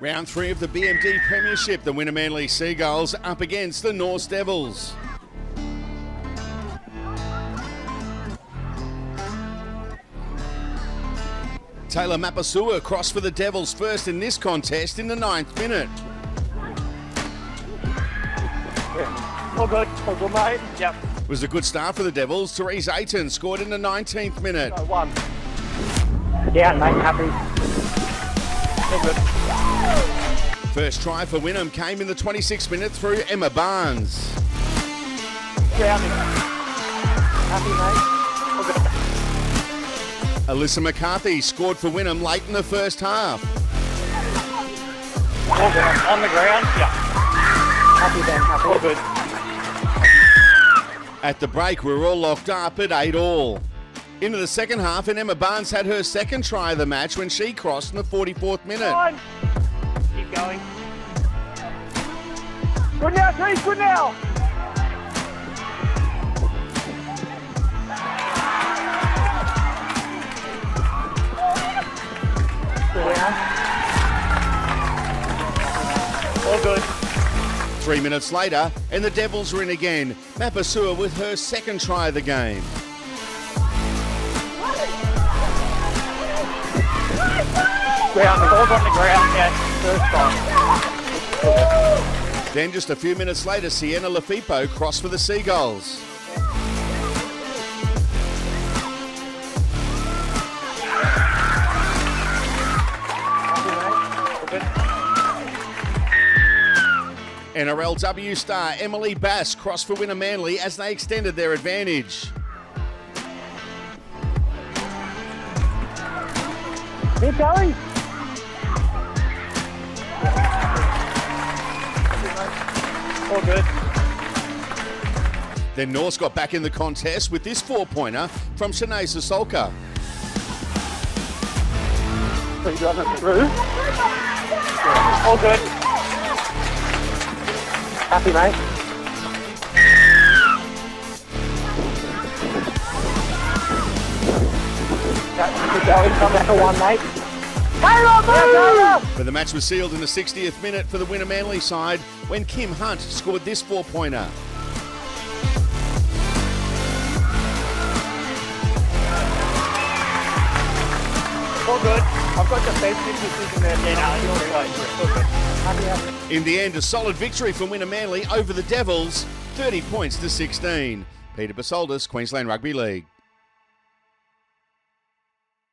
Round 3 of the BMD Premiership, the Wynnum Manly Seagulls up against the Norse Devils. Taylor Mapasua crossed for the Devils first in this contest in the 9th minute. All good, mate. Yep. It was a good start for the Devils. Therese Ayton scored in the 19th minute. So one. Yeah, mate, happy. All good. First try for Wynnum came in the 26th minute through Emma Barnes. Grounding. Happy, mate. All good. Alyssa McCarthy scored for Wynnum late in the first half. All good. On the ground. Yeah. Happy then, happy. All good. At the break, we were all locked up at 8-all. Into the second half, and Emma Barnes had her second try of the match when she crossed in the 44th minute. On. Keep going. Good now, Trees, good now. All good. 3 minutes later, and the Devils were in again. Mapasua with her second try of the game. Ground, the ball's on the ground, yeah. First time. Then just a few minutes later, Sienna Lafipo crossed for the Seagulls. NRLW star Emily Bass crossed for Wynnum Manly as they extended their advantage. Keep going. All good. Then Norse got back in the contest with this 4-pointer from Shanae Sasolka. Pretty good through. All good. Happy, mate. Keep going. Come back to one, mate. But the match was sealed in the 60th minute for the Wynnum Manly side when Kim Hunt scored this 4-pointer. All good. I've got the best businesses in there. Yeah, no, all good. Happy. In the end, a solid victory for Wynnum Manly over the Devils, 30 points to 16. Peter Basoldis, Queensland Rugby League.